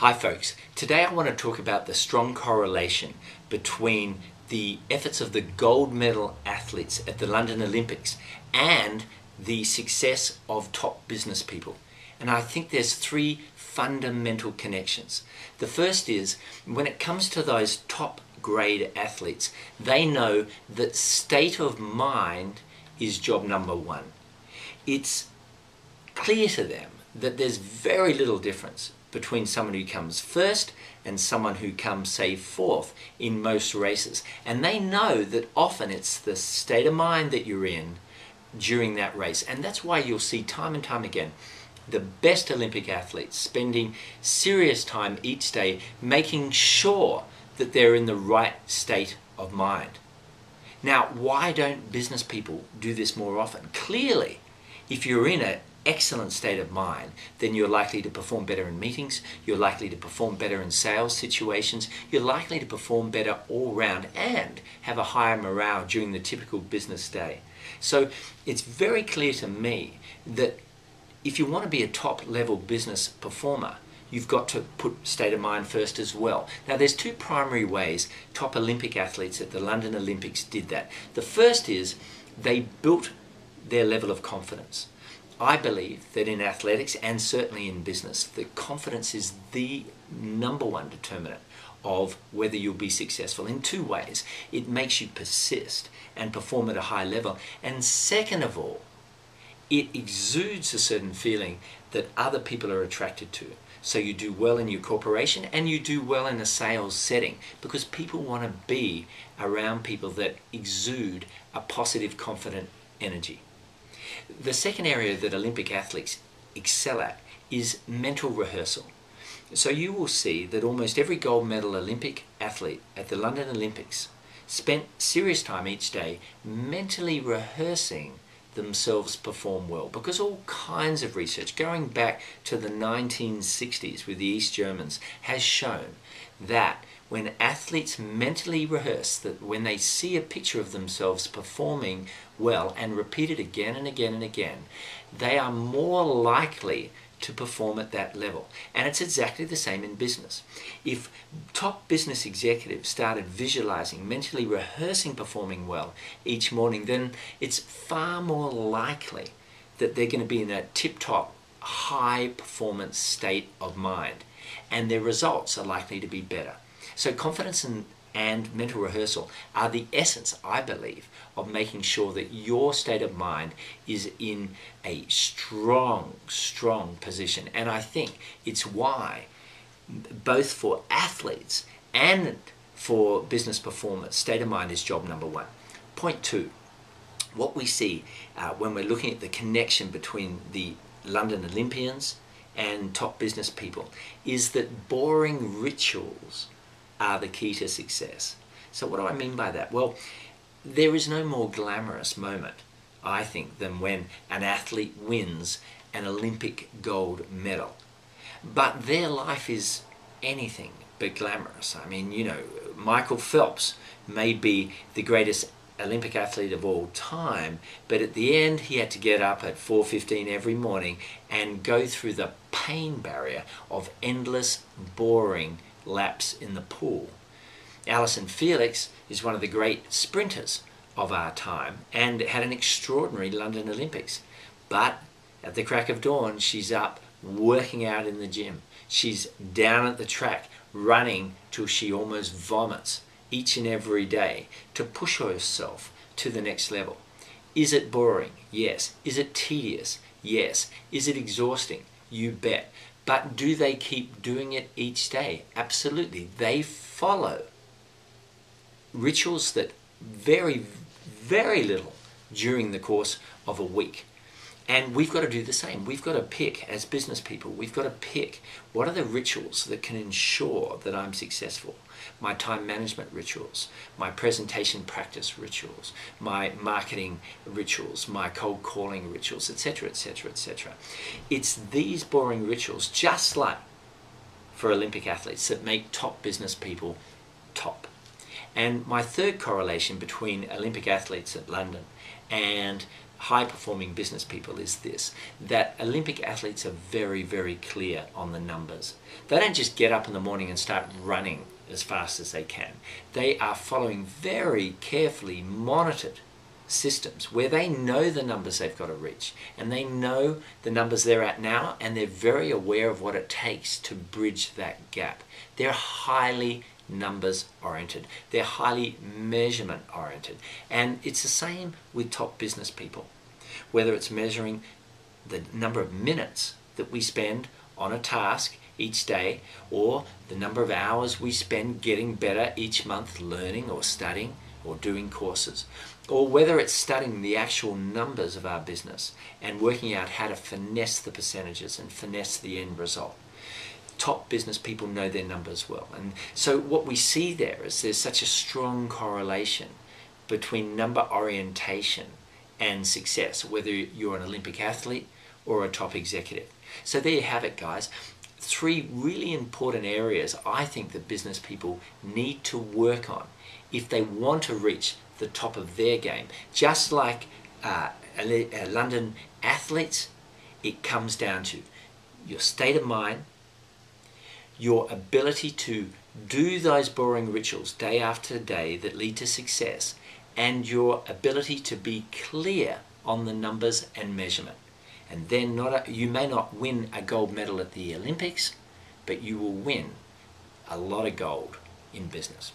Hi folks, today I want to talk about the strong correlation between the efforts of the gold medal athletes at the London Olympics and the success of top business people. And I think there's three fundamental connections. The first is, when it comes to those top grade athletes, they know that state of mind is job number one. It's clear to them that there's very little difference between someone who comes first and someone who comes, say, fourth in most races. And they know that often it's the state of mind that you're in during that race. And that's why you'll see time and time again the best Olympic athletes spending serious time each day making sure that they're in the right state of mind. Now, why don't business people do this more often? Clearly, if you're in an excellent state of mind, then you're likely to perform better in meetings, you're likely to perform better in sales situations, you're likely to perform better all round and have a higher morale during the typical business day. So it's very clear to me that if you want to be a top level business performer, you've got to put state of mind first as well. Now there's two primary ways top Olympic athletes at the London Olympics did that. The first is they built their level of confidence. I believe that in athletics and certainly in business, that confidence is the number one determinant of whether you'll be successful in two ways. It makes you persist and perform at a high level. And second of all, it exudes a certain feeling that other people are attracted to. So you do well in your corporation and you do well in a sales setting because people want to be around people that exude a positive, confident energy. The second area that Olympic athletes excel at is mental rehearsal. So you will see that almost every gold medal Olympic athlete at the London Olympics spent serious time each day mentally rehearsing themselves perform well, because all kinds of research going back to the 1960s with the East Germans has shown that when athletes mentally rehearse, that when they see a picture of themselves performing well and repeat it again and again and again, they are more likely to perform at that level. And it's exactly the same in business. If top business executives started visualizing, mentally rehearsing performing well each morning, then it's far more likely that they're going to be in a tip-top, high performance state of mind. And their results are likely to be better. So confidence and mental rehearsal are the essence, I believe, of making sure that your state of mind is in a strong position. And I think it's why, both for athletes and for business performers, state of mind is job number one. Point two, what we see when we're looking at the connection between the London Olympians and top business people is that boring rituals are the key to success. So what do I mean by that? Well, there is no more glamorous moment, I think, than when an athlete wins an Olympic gold medal. But their life is anything but glamorous. I mean, you know, Michael Phelps may be the greatest Olympic athlete of all time, but at the end he had to get up at 4:15 every morning and go through the pain barrier of endless, boring laps in the pool. Allyson Felix is one of the great sprinters of our time and had an extraordinary London Olympics. But at the crack of dawn, she's up working out in the gym. She's down at the track running till she almost vomits each and every day to push herself to the next level. Is it boring? Yes. Is it tedious? Yes. Is it exhausting? You bet. But do they keep doing it each day? Absolutely. They follow rituals that vary very little during the course of a week. And we've got to do the same. We've got to pick, as business people, we've got to pick what are the rituals that can ensure that I'm successful. My time management rituals, my presentation practice rituals, my marketing rituals, my cold calling rituals, etc., etc., etc. It's these boring rituals, just like for Olympic athletes, that make top business people top. And my third correlation between Olympic athletes at London and high-performing business people is this, that Olympic athletes are very, very clear on the numbers. They don't just get up in the morning and start running as fast as they can. They are following very carefully monitored systems where they know the numbers they've got to reach, and they know the numbers they're at now, and they're very aware of what it takes to bridge that gap. They're highly numbers oriented. They're highly measurement oriented. And it's the same with top business people. Whether it's measuring the number of minutes that we spend on a task each day, or the number of hours we spend getting better each month learning or studying or doing courses, or whether it's studying the actual numbers of our business and working out how to finesse the percentages and finesse the end result. Top business people know their numbers well. And so what we see there is there's such a strong correlation between number orientation and success, whether you're an Olympic athlete or a top executive. So there you have it, guys. 3 really important areas I think that business people need to work on if they want to reach the top of their game. Just like London athletes, it comes down to your state of mind, your ability to do those boring rituals day after day that lead to success, and your ability to be clear on the numbers and measurement. And then you may not win a gold medal at the Olympics, but you will win a lot of gold in business.